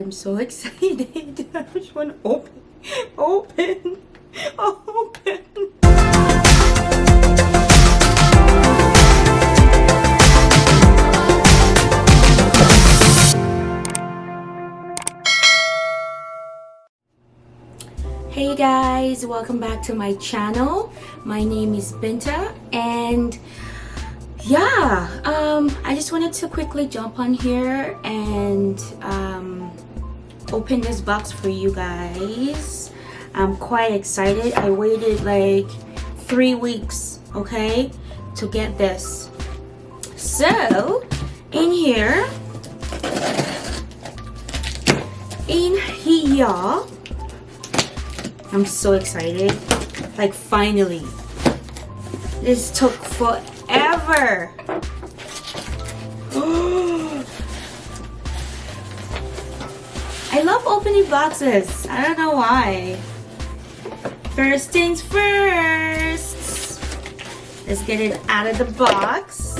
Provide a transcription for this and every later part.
I'm so excited. I just want to open. Hey guys, welcome back to my channel. My name is Binta, and I just wanted to quickly jump on here and open this box for you guys. I'm quite excited. I waited like 3 weeks, okay, to get this. So in here, I'm so excited. Like, finally. This took forever. I love opening boxes. I don't know why. First things first. Let's get it out of the box.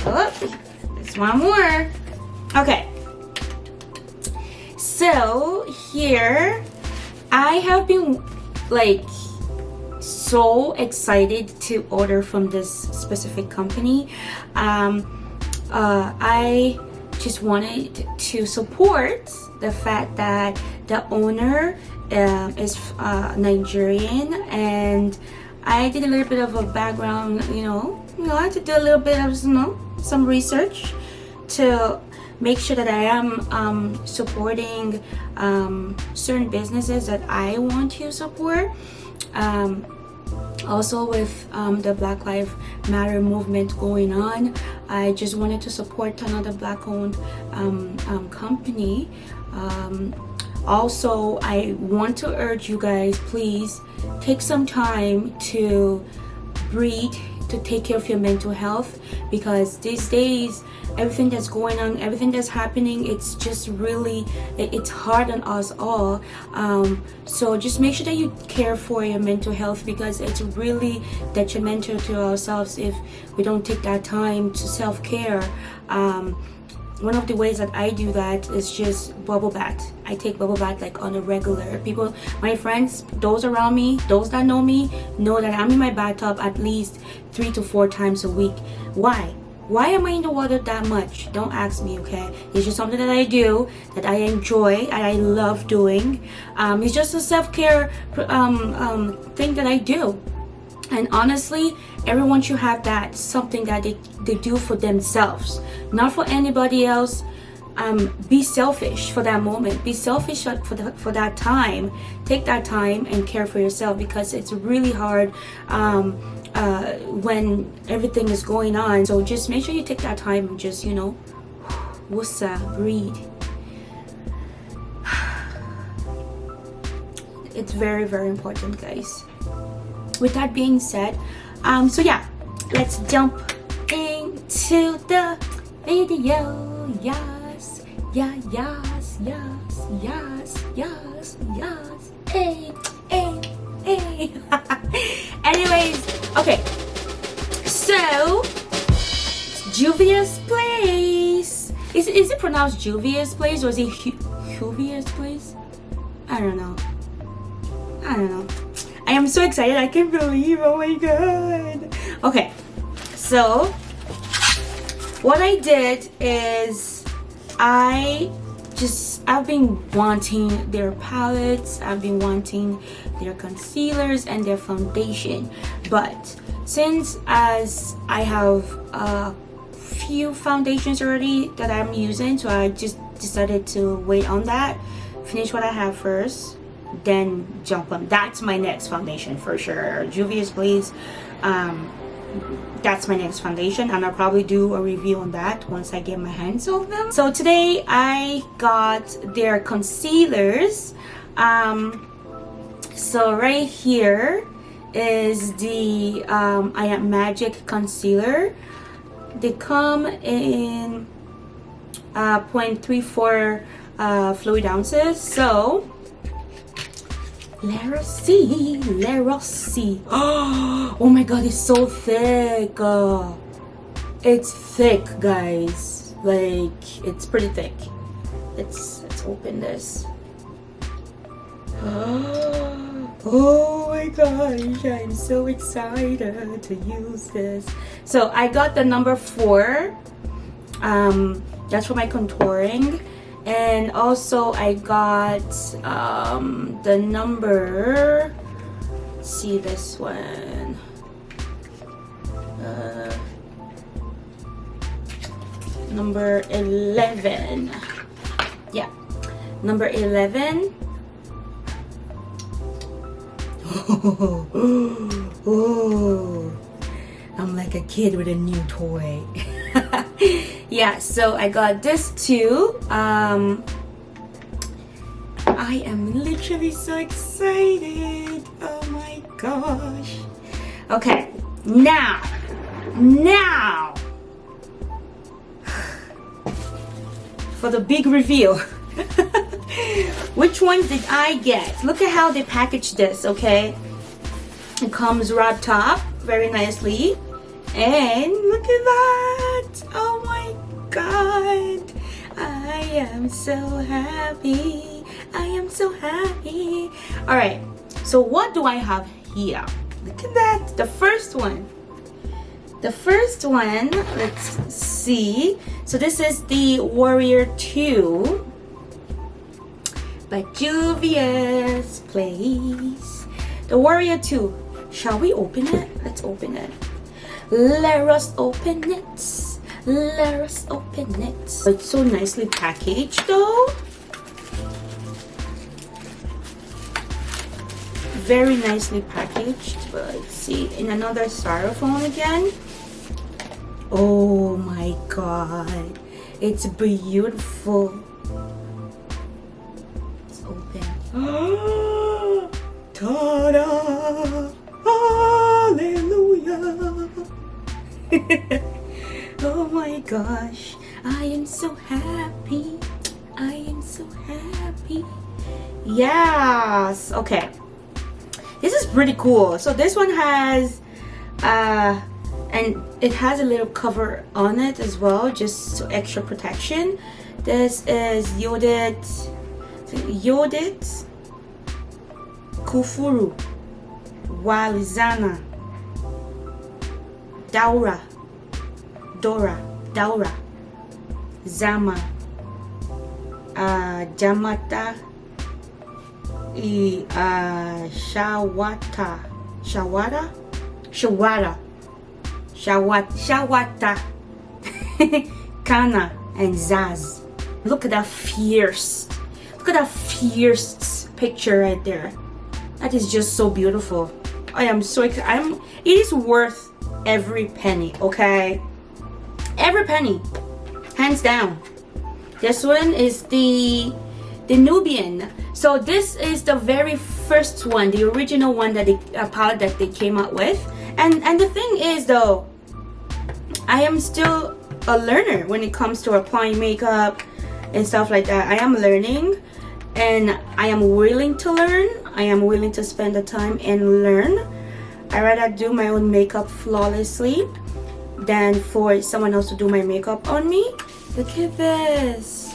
Oh, there's one more. Okay. So here, I have been like so excited to order from this specific company. I just wanted to support the fact that the owner is Nigerian, and I did a little bit of a background, I had to do a little bit of some research to make sure that I am supporting certain businesses that I want to support. Also with the Black Lives Matter movement going on, I just wanted to support another black owned company. Also, I want to urge you guys, please take some time to breathe, to take care of your mental health, because these days everything that's going on, everything that's happening, it's just really, it's hard on us all. So just make sure that you care for your mental health, because it's really detrimental to ourselves if we don't take that time to self-care. One of the ways that I do that is just bubble bath. I take bubble bath like on a regular. People, my friends, those around me, those that know me, know that I'm in my bathtub at least 3 to 4 times a week. Why? Why am I in the water that much? Don't ask me, okay? It's just something that I do, that I enjoy, and I love doing. It's just a self-care thing that I do. And honestly, everyone should have that, something that they do for themselves, not for anybody else. Be selfish for that moment. Be selfish for that time. Take that time and care for yourself, because it's really hard when everything is going on. So just make sure you take that time and just, wussa, breathe. It's very, very important, guys. With that being said, so yeah, let's jump into the video. Yes, yes. Hey. Anyways, okay, so Juvia'S place. Is it pronounced Juvia'S place, or is it Juvia'S place? I don't know. I am so excited. I can't believe. Oh my god. Okay, so what I did is I've been wanting their palettes, I've been wanting their concealers and their foundation, but since as I have a few foundations already that I'm using, so I just decided to wait on that, finish what I have first, then jump on. That's my next foundation for sure. Juvia'S, please. That's my next foundation, and I'll probably do a review on that once I get my hands on them. So today I got their concealers. So right here is the I Am Magic concealer. They come in 0.34 fluid ounces. So let us see. Oh my god, it's so thick. It's thick, guys. Like, it's pretty thick. let's open this. Oh my gosh, I'm so excited to use this. So I got the number 4. That's for my contouring. And also I got the number, let's see this one. Number 11. Yeah, number 11. Oh, I'm like a kid with a new toy. Yeah, so I got this too. I am literally so excited. Oh my gosh. Okay, now for the big reveal. Which ones did I get? Look at how they packaged this, okay? It comes wrapped top very nicely. And look at that! Oh my god! I am so happy. I am so happy. Alright, so what do I have here? Look at that! The first one. The first one, let's see. So this is the Warrior 2 by Juvia'S, please. The Warrior 2. Shall we open it? Let's open it. Let us open it. Let us open it. It's so nicely packaged though. Very nicely packaged. But let's see. In another styrofoam again. Oh my god. It's beautiful. Let's open. Ta-da! Hallelujah! Oh my gosh, I am so happy. I am so happy. Yes, okay. This is pretty cool. So this one has and it has a little cover on it as well, just so extra protection. This is Yodit Kufuru Walizana Daura Zama Jamata Shawata Kana and Zaz. Look at that fierce. Look at that fierce picture right there. That is just so beautiful. I am so excited. It is worth every penny, okay? Every penny, hands down. This one is the Nubian. So this is the very first one, the original one that palette that they came out with. And the thing is though, I am still a learner when it comes to applying makeup and stuff like that. I am learning, and I am willing to learn. I am willing to spend the time and learn. I rather do my own makeup flawlessly than for someone else to do my makeup on me. Look at this.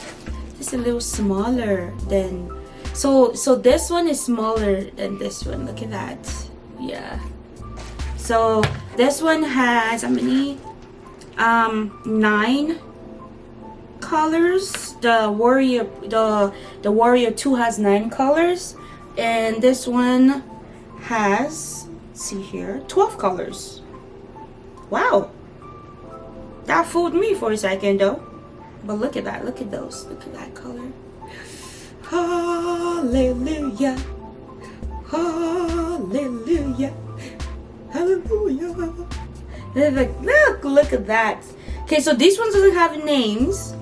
It's a little smaller than, so this one is smaller than this one. Look at that. Yeah. So this one has how many? 9 colors. The Warrior 2 has 9 colors, and this one has, let's see here, 12 colors. Wow, that fooled me for a second though. But look at that, look at those, look at that color. Hallelujah, hallelujah, hallelujah. And like, look at that. Okay, so these ones doesn't have names.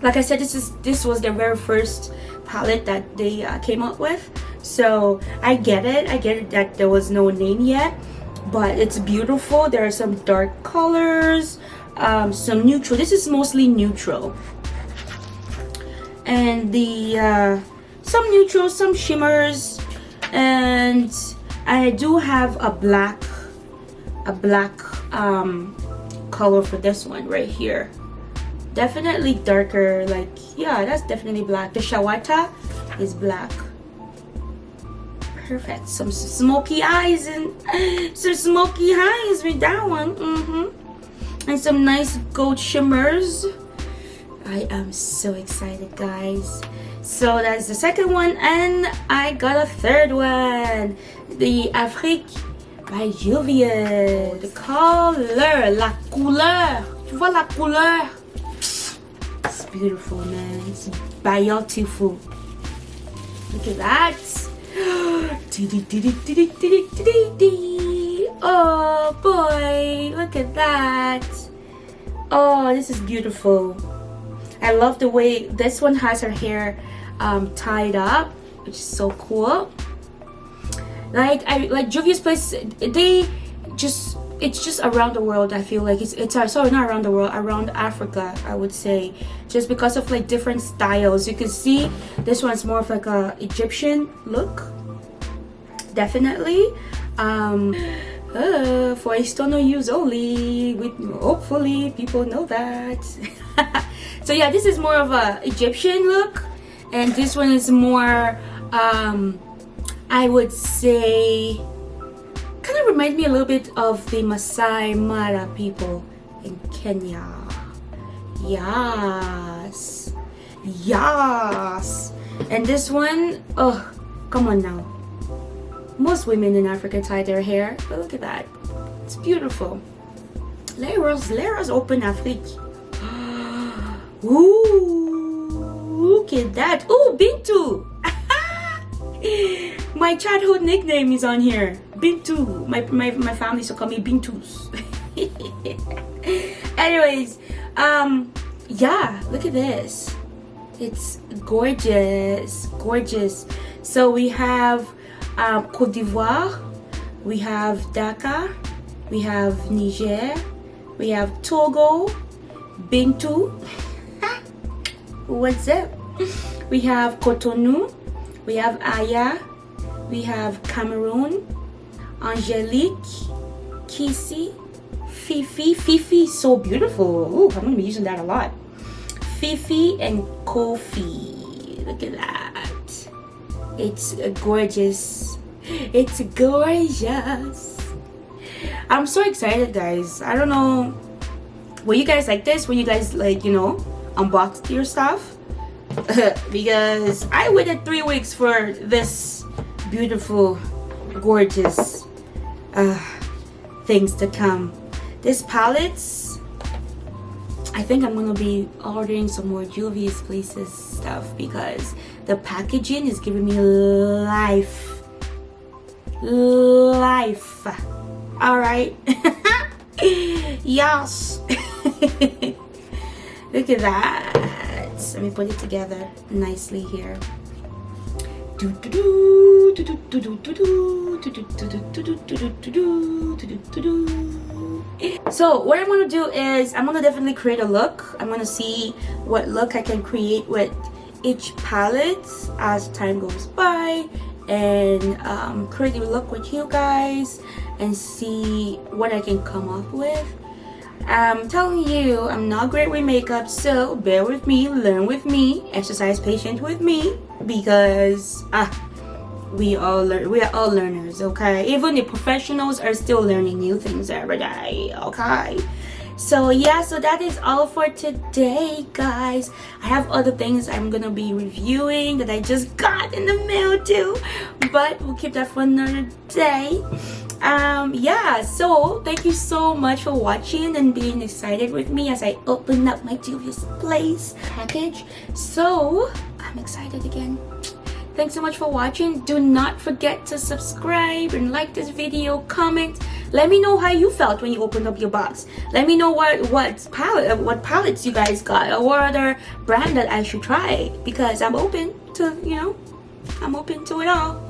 Like I said, this was their very first palette that they came up with. So I get it that there was no name yet, but it's beautiful. There are some dark colors, some neutral. This is mostly neutral, and the some neutral, some shimmers, and I do have a black color for this one right here. definitely darker. Like, yeah, that's definitely black. The Shawata is black. Perfect. Some smoky eyes and some smoky eyes with that one. And some nice gold shimmers. I am so excited, guys. So that's the second one, and I got a third one, the Afrique by Juvia'S. The color, la couleur. Tu vois la couleur? It's beautiful, man. It's beautiful. Look at that. Oh boy, look at that. Oh, this is beautiful. I love the way this one has her hair tied up, which is so cool. Like Juvia'S place, it's just around the world. I feel like it's sorry, not around the world, around Africa, I would say, just because of like different styles. You can see this one's more of like a Egyptian look, definitely. For external use only, hopefully people know that. So yeah, this is more of a Egyptian look, and this one is more I would say kind of reminds me a little bit of the Masai Mara people in Kenya. Yes, yes. And this one, oh, come on now. Most women in Africa tie their hair, but look at that. It's beautiful. Let us open Afrique. Ooh, look at that. Ooh, Bintu. My childhood nickname is on here. Bintu. My family used to call me Bintus. Anyways, yeah, look at this. It's gorgeous, gorgeous. So we have Côte d'Ivoire, we have Dakar, we have Niger, we have Togo, Bintu. What's up? We have Cotonou, we have Aya, we have Cameroon, Angelique, Kisi, Fifi. Fifi is so beautiful. Ooh, I'm gonna be using that a lot. Fifi and Kofi. Look at that. It's gorgeous. It's gorgeous. I'm so excited, guys. I don't know. Were you guys like this? Were you guys like, you know, unboxed your stuff? Because I waited 3 weeks for this beautiful, gorgeous things to come. This palettes, I think I'm gonna be ordering some more Juvia'S places stuff because the packaging is giving me life. All right. Yes. Look at that. Let me put it together nicely here. So what I'm gonna do is I'm gonna definitely create a look. I'm gonna see what look I can create with each palette as time goes by, and create a look with you guys and see what I can come up with. I'm telling you, I'm not great with makeup, so bear with me, learn with me, exercise patience with me, because we are all learners, okay? Even the professionals are still learning new things every day, okay? So yeah, so that is all for today, guys. I have other things I'm gonna be reviewing that I just got in the mail too, but we'll keep that for another day. Yeah, so thank you so much for watching and being excited with me as I open up my Juvia'S Place package. So I'm excited again. Thanks so much for watching. Do not forget to subscribe and like this video, comment. Let me know how you felt when you opened up your box. Let me know what palettes you guys got, or what other brand that I should try, because I'm open to, you know, I'm open to it all.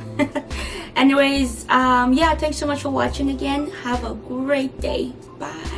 Anyways, yeah, thanks so much for watching again. Have a great day. Bye.